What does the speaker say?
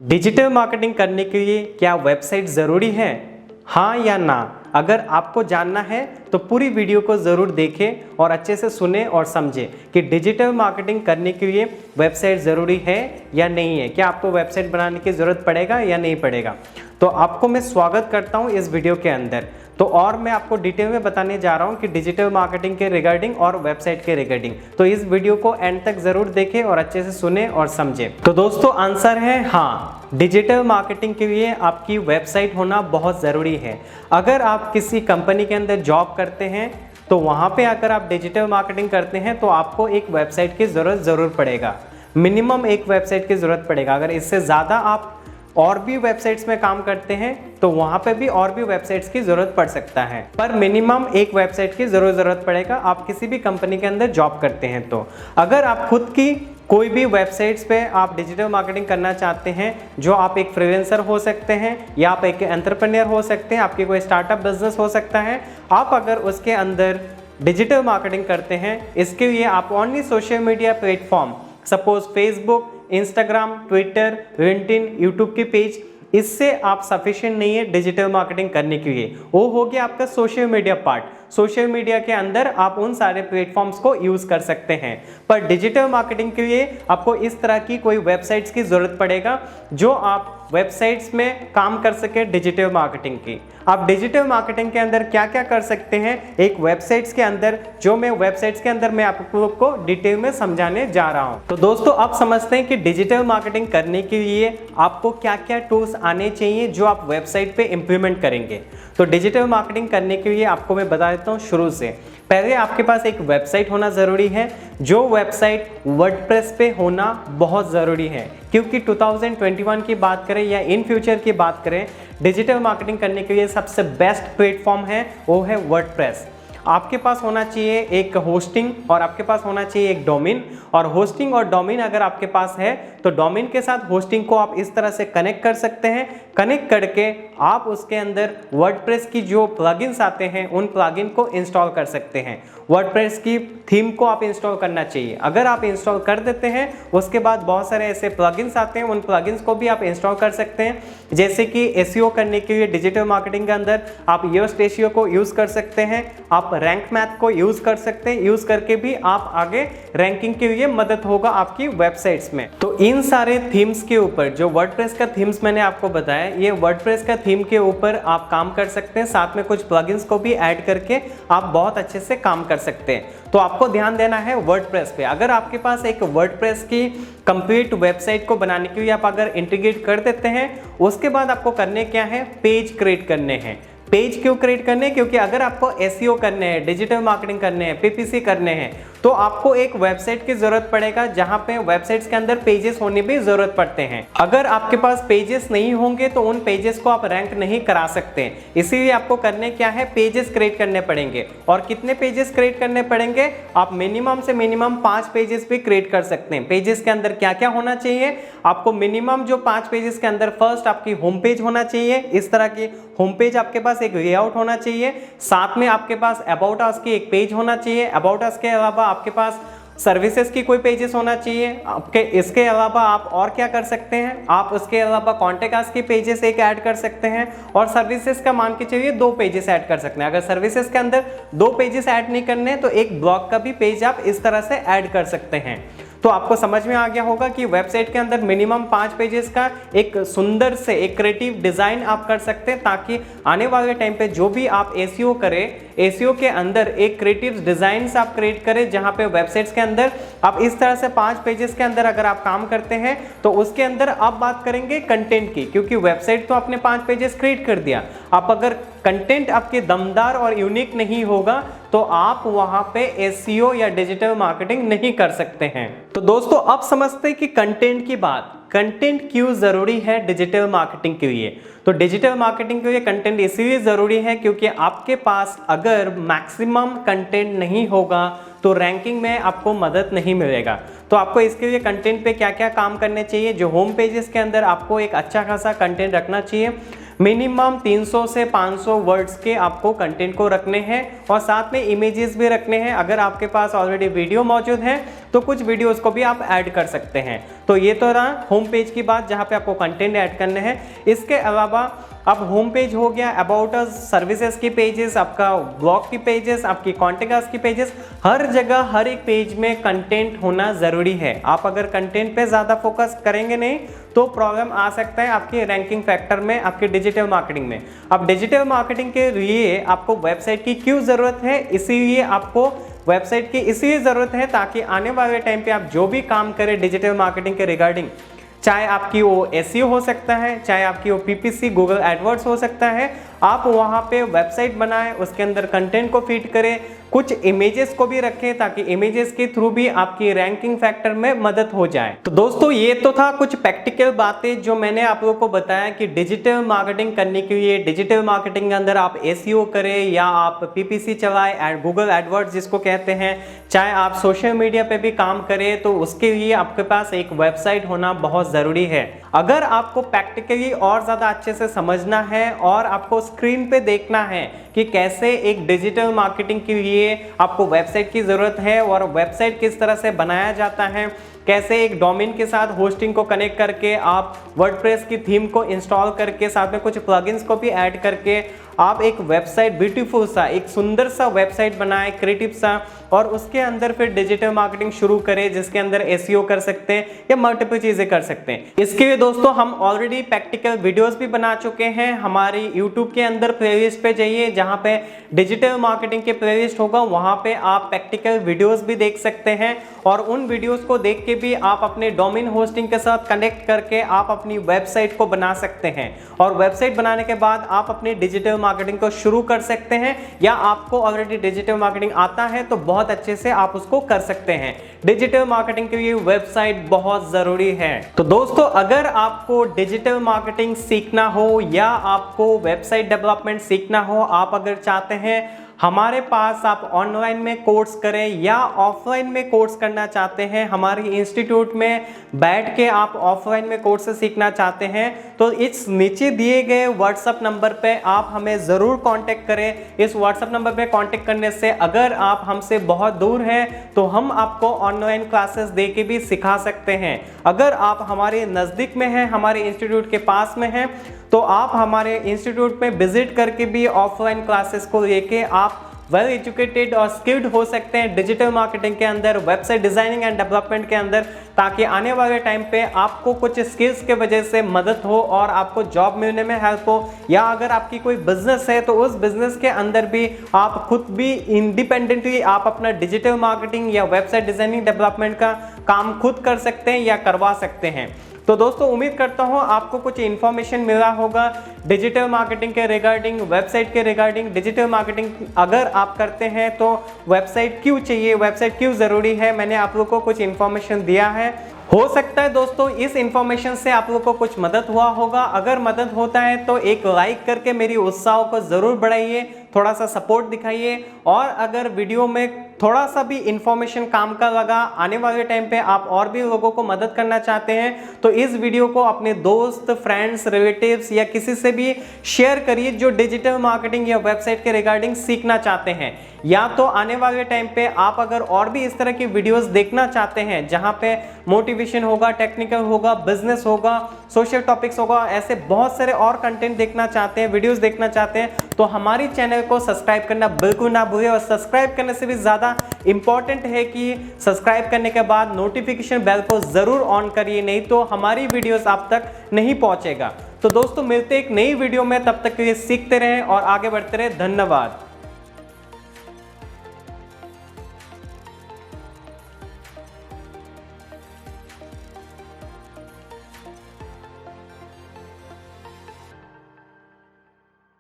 Digital marketing करने के लिए क्या वेबसाइट ज़रूरी है? हाँ या ना? अगर आपको जानना है तो पूरी वीडियो को ज़रूर देखें और अच्छे से सुने और समझें कि डिजिटल मार्केटिंग करने के लिए वेबसाइट ज़रूरी है या नहीं है। क्या आपको वेबसाइट बनाने की ज़रूरत पड़ेगा या नहीं पड़ेगा? तो आपको मैं स्वागत करता हूँ इस वीडियो के अंदर। तो और मैं आपको डिटेल में बताने जा रहा हूँ कि डिजिटल मार्केटिंग के रिगार्डिंग और वेबसाइट के रिगार्डिंग। तो इस वीडियो को एंड तक ज़रूर देखें और अच्छे से सुने और समझें। तो दोस्तों आंसर है हाँ, डिजिटल मार्केटिंग के लिए आपकी वेबसाइट होना बहुत ज़रूरी है। अगर आप किसी कंपनी के अंदर जॉब करते हैं तो वहाँ पे अगर आप डिजिटल मार्केटिंग करते हैं तो आपको एक वेबसाइट की ज़रूरत ज़रूर पड़ेगा। मिनिमम एक वेबसाइट की ज़रूरत पड़ेगा। अगर इससे ज़्यादा आप और भी वेबसाइट्स में काम करते हैं तो वहाँ पे भी और भी वेबसाइट्स की ज़रूरत पड़ सकता है, पर मिनिमम एक वेबसाइट की ज़रूरत पड़ेगा आप किसी भी कंपनी के अंदर जॉब करते हैं। तो अगर आप खुद की कोई भी वेबसाइट्स पे आप डिजिटल मार्केटिंग करना चाहते हैं, जो आप एक फ्रीलांसर हो सकते हैं या आप एक एंटरप्रेन्योर हो सकते हैं, आपकी कोई स्टार्टअप बिजनेस हो सकता है, आप अगर उसके अंदर डिजिटल मार्केटिंग करते हैं, इसके लिए आप only social media platform suppose Facebook, Instagram, Twitter, LinkedIn, YouTube के पेज, इससे आप सफिशिएंट नहीं है डिजिटल मार्केटिंग करने के लिए। वो हो गया आपका social media part. Social media के अंदर आप उन सारे प्लेटफॉर्म्स को यूज कर सकते हैं, पर डिजिटल मार्केटिंग के लिए आपको इस तरह की कोई वेबसाइट्स की जरूरत पड़ेगा जो आप वेबसाइट्स में काम कर सके डिजिटल मार्केटिंग की। आप डिजिटल मार्केटिंग के अंदर क्या क्या कर सकते हैं एक वेबसाइट्स के अंदर, जो मैं वेबसाइट्स के अंदर मैं आपको डिटेल में समझाने जा रहा हूं। तो दोस्तों आप समझते हैं कि डिजिटल मार्केटिंग करने के लिए आपको क्या क्या टूल्स आने चाहिए जो आप वेबसाइट पे इंप्लीमेंट करेंगे। तो डिजिटल मार्केटिंग करने के लिए आपको मैं बता देता हूँ शुरू से। पहले आपके पास एक वेबसाइट होना ज़रूरी है, जो वेबसाइट वर्डप्रेस पे होना बहुत ज़रूरी है, क्योंकि 2021 की बात करें या इन फ्यूचर की बात करें, डिजिटल मार्केटिंग करने के लिए सबसे बेस्ट प्लेटफॉर्म है वो है वर्डप्रेस। आपके पास होना चाहिए एक होस्टिंग और आपके पास होना चाहिए एक डोमेन, और होस्टिंग और डोमेन अगर आपके पास है तो डोमेन के साथ होस्टिंग को आप इस तरह से कनेक्ट कर सकते हैं। कनेक्ट करके आप उसके अंदर वर्डप्रेस की जो प्लगइन्स आते हैं उन प्लगइन को इंस्टॉल कर सकते हैं। वर्डप्रेस की थीम को आप इंस्टॉल करना चाहिए। अगर आप इंस्टॉल कर देते हैं उसके बाद बहुत सारे ऐसे प्लगइन्स आते हैं, उन प्लगइन्स को भी आप इंस्टॉल कर सकते हैं। जैसे कि एसईओ करने के लिए डिजिटल मार्केटिंग के अंदर आप योस्ट एसईओ को यूज़ कर सकते हैं, आप रैंक मैथ को यूज़ कर सकते हैं। यूज़ करके भी आप आगे रैंकिंग के लिए मदद होगा आपकी वेबसाइट्स में। तो इन सारे थीम्स के ऊपर जो वर्डप्रेस का थीम्स मैंने आपको बताया, ये वर्डप्रेस का थीम के ऊपर आप काम कर सकते हैं। साथ में कुछ प्लगइन्स को भी ऐड करके आप बहुत अच्छे से काम कर सकते हैं। तो आपको ध्यान देना है वर्डप्रेस पे। अगर आपके पास एक वर्डप्रेस की कंप्लीट वेबसाइट को बनाने के लिए आप अगर इंटीग्रेट कर देते हैं, उसके बाद आपको करने क्या है, पेज क्रिएट करने हैं। पेज क्यों क्रिएट करने हैं? क्योंकि अगर आपको एसईओ करने हैं, डिजिटल मार्केटिंग करने हैं, पीपीसी करने हैं, तो आपको एक वेबसाइट की जरूरत पड़ेगा जहां पे वेबसाइट्स के अंदर पेजेस होने भी जरूरत पड़ते हैं। अगर आपके पास पेजेस नहीं होंगे तो उन पेजेस को आप रैंक नहीं करा सकते। इसीलिए आपको करने क्या है, पेजेस क्रिएट करने पड़ेंगे। और कितने पेजेस क्रिएट करने पड़ेंगे? आप मिनिमम से मिनिमम 5 पेजेस भी क्रिएट कर सकते हैं। पेजेस के अंदर क्या क्या होना चाहिए? आपको मिनिमम जो 5 पेजेस के अंदर फर्स्ट आपकी होम पेज होना चाहिए। इस तरह की होम पेज आपके पास एक लेआउट होना चाहिए। साथ में आपके पास अबाउट अस की एक पेज होना चाहिए। अबाउट अस के अलावा आपके पास सर्विसेज की कोई पेजेस होना चाहिए आपके। इसके अलावा आप और क्या कर सकते हैं, आप उसके अलावा कॉन्टेक्ट अस की पेजेस एक ऐड कर सकते हैं, और सर्विसेज का मान के चलिए 2 पेजेस ऐड कर सकते हैं। अगर सर्विसेज के अंदर 2 पेजेस ऐड नहीं करने तो एक ब्लॉग का भी पेज आप इस तरह से ऐड कर सकते हैं। तो आपको समझ में आ गया होगा कि वेबसाइट के अंदर मिनिमम 5 पेजेस का एक सुंदर से एक क्रिएटिव डिजाइन आप कर सकते हैं, ताकि आने वाले टाइम पे जो भी आप एसईओ करें, एसईओ के अंदर एक क्रिएटिव डिजाइन आप क्रिएट करें, जहां पे वेबसाइट्स के अंदर आप इस तरह से 5 पेजेस के अंदर अगर आप काम करते हैं तो उसके अंदर आप बात करेंगे कंटेंट की, क्योंकि वेबसाइट तो आपने 5 पेजेस क्रिएट कर दिया। आप अगर कंटेंट आपके दमदार और यूनिक नहीं होगा तो आप वहां पे एसईओ या डिजिटल मार्केटिंग नहीं कर सकते हैं। तो दोस्तों अब समझते हैं कि कंटेंट की बात, कंटेंट क्यों जरूरी है डिजिटल मार्केटिंग के लिए। तो डिजिटल मार्केटिंग के लिए कंटेंट इसीलिए जरूरी है क्योंकि आपके पास अगर मैक्सिमम कंटेंट नहीं होगा तो रैंकिंग में आपको मदद नहीं मिलेगा। तो आपको इसके लिए कंटेंट पे क्या क्या काम करने चाहिए, जो होम पेजेस के अंदर आपको एक अच्छा खासा कंटेंट रखना चाहिए। मिनिमम 300 से 500 वर्ड्स के आपको कंटेंट को रखने हैं, और साथ में इमेजेस भी रखने हैं। अगर आपके पास ऑलरेडी वीडियो मौजूद है तो कुछ वीडियोस को भी आप ऐड कर सकते हैं। तो ये तो रहा होम पेज की बात जहाँ पे आपको कंटेंट ऐड करने हैं। इसके अलावा अब होम पेज हो गया, अबाउट अस, सर्विसेज की पेजेस, आपका ब्लॉग की पेजेस, आपकी कॉन्टेक्ट की पेजेस, हर जगह हर एक पेज में कंटेंट होना ज़रूरी है। आप अगर कंटेंट पे ज़्यादा फोकस करेंगे नहीं तो प्रॉब्लम आ सकता है आपके रैंकिंग फैक्टर में, आपके डिजिटल मार्केटिंग में। अब डिजिटल मार्केटिंग के लिए आपको वेबसाइट की क्यों ज़रूरत है? इसीलिए आपको वेबसाइट की इसलिए ज़रूरत है ताकि आने वाले टाइम पे आप जो भी काम करें डिजिटल मार्केटिंग के रिगार्डिंग, चाहे आपकी वो एसईओ हो सकता है, चाहे आपकी वो पीपीसी गूगल एडवर्ड्स हो सकता है, आप वहाँ पे वेबसाइट बनाएं, उसके अंदर कंटेंट को फीड करें, कुछ इमेजेस को भी रखें ताकि इमेजेस के थ्रू भी आपकी रैंकिंग फैक्टर में मदद हो जाए। तो दोस्तों ये तो था कुछ प्रैक्टिकल बातें जो मैंने आप लोगों को बताया कि डिजिटल मार्केटिंग करने के लिए, डिजिटल मार्केटिंग के अंदर आप एसईओ करें या आप पीपीसी चलाएं, गूगल एडवर्ड्स जिसको कहते हैं, चाहे आप सोशल मीडिया पे भी काम करें, तो उसके लिए आपके पास एक वेबसाइट होना बहुत ज़रूरी है। अगर आपको प्रैक्टिकली और ज़्यादा अच्छे से समझना है और आपको स्क्रीन पे देखना है कि कैसे एक डिजिटल मार्केटिंग के लिए आपको वेबसाइट की ज़रूरत है और वेबसाइट किस तरह से बनाया जाता है, कैसे एक डोमेन के साथ होस्टिंग को कनेक्ट करके आप वर्डप्रेस की थीम को इंस्टॉल करके साथ में कुछ प्लगइन्स को भी ऐड करके आप एक वेबसाइट ब्यूटीफुल सा, एक सुंदर सा वेबसाइट बनाएं, क्रिएटिव सा, और उसके अंदर फिर डिजिटल मार्केटिंग शुरू करें जिसके अंदर एसईओ कर सकते हैं या मल्टीपल चीज़ें कर सकते हैं। इसके लिए दोस्तों हम ऑलरेडी प्रैक्टिकल वीडियोस भी बना चुके हैं। हमारी यूट्यूब के अंदर प्लेलिस्ट पे जाइए, जहाँ पे डिजिटल मार्केटिंग के प्लेलिस्ट होगा, वहाँ पे आप प्रैक्टिकल वीडियोस भी देख सकते हैं और उन वीडियोस को देख के भी आप अपने डोमेन होस्टिंग के साथ कनेक्ट करके आप अपनी वेबसाइट को बना सकते हैं और वेबसाइट बनाने के बाद आप अपनी डिजिटल मार्केटिंग को शुरू कर सकते हैं, या आपको ऑलरेडी डिजिटल मार्केटिंग आता है तो बहुत अच्छे से आप उसको कर सकते हैं। डिजिटल मार्केटिंग के लिए वेबसाइट बहुत जरूरी है। तो दोस्तों अगर आपको डिजिटल मार्केटिंग सीखना हो या आपको वेबसाइट डेवलपमेंट सीखना हो, आप अगर चाहते हैं हमारे पास आप ऑनलाइन में कोर्स करें या ऑफलाइन में कोर्स करना चाहते हैं, हमारे इंस्टीट्यूट में बैठ के आप ऑफलाइन में कोर्स सीखना चाहते हैं, तो इस नीचे दिए गए व्हाट्सएप नंबर पे आप हमें ज़रूर कांटेक्ट करें। इस व्हाट्सएप नंबर पे कांटेक्ट करने से अगर आप हमसे बहुत दूर हैं तो हम आपको ऑनलाइन क्लासेस दे के भी सिखा सकते हैं। अगर आप हमारे नज़दीक में हैं, हमारे इंस्टीट्यूट के पास में हैं, तो आप हमारे इंस्टीट्यूट में विजिट करके भी ऑफलाइन क्लासेस को लेके आप वेल एजुकेटेड और स्किल्ड हो सकते हैं डिजिटल मार्केटिंग के अंदर, वेबसाइट डिजाइनिंग एंड डेवलपमेंट के अंदर, ताकि आने वाले टाइम पे आपको कुछ स्किल्स के वजह से मदद हो और आपको जॉब मिलने में हेल्प हो, या अगर आपकी कोई बिजनेस है तो उस बिजनेस के अंदर भी आप खुद भी इंडिपेंडेंटली आप अपना डिजिटल मार्केटिंग या वेबसाइट डिजाइनिंग डेवलपमेंट का काम खुद कर सकते हैं या करवा सकते हैं। तो दोस्तों उम्मीद करता हूँ आपको कुछ इन्फॉर्मेशन मिला होगा डिजिटल मार्केटिंग के रिगार्डिंग, वेबसाइट के रिगार्डिंग। डिजिटल मार्केटिंग अगर आप करते हैं तो वेबसाइट क्यों चाहिए, वेबसाइट क्यों ज़रूरी है, मैंने आप लोगों को कुछ इन्फॉर्मेशन दिया है। हो सकता है दोस्तों इस इन्फॉर्मेशन से आप लोगों को कुछ मदद हुआ होगा। अगर मदद होता है तो एक लाइक करके मेरी उत्साह को ज़रूर बढ़ाइए, थोड़ा सा सपोर्ट दिखाइए, और अगर वीडियो में थोड़ा सा भी इंफॉर्मेशन काम का लगा, आने वाले टाइम पे आप और भी लोगों को मदद करना चाहते हैं, तो इस वीडियो को अपने दोस्त, फ्रेंड्स, रिलेटिव्स या किसी से भी शेयर करिए जो डिजिटल मार्केटिंग या वेबसाइट के रिगार्डिंग सीखना चाहते हैं। या तो आने वाले टाइम पे आप अगर और भी इस तरह की वीडियोस देखना चाहते हैं जहां पे मोटिवेशन होगा, टेक्निकल होगा, बिजनेस होगा, सोशल टॉपिक्स होगा, ऐसे बहुत सारे और कंटेंट देखना चाहते हैं, वीडियोस देखना चाहते हैं, तो हमारी चैनल को सब्सक्राइब करना बिल्कुल ना भूलें। और सब्सक्राइब करने से भी ज़्यादा इंपॉर्टेंट है कि सब्सक्राइब करने के बाद नोटिफिकेशन बेल को ज़रूर ऑन करिए, नहीं तो हमारी वीडियोस आप तक नहीं पहुंचेगा। तो दोस्तों मिलते एक नई वीडियो में, तब तक के लिए सीखते रहें और आगे बढ़ते रहें। धन्यवाद।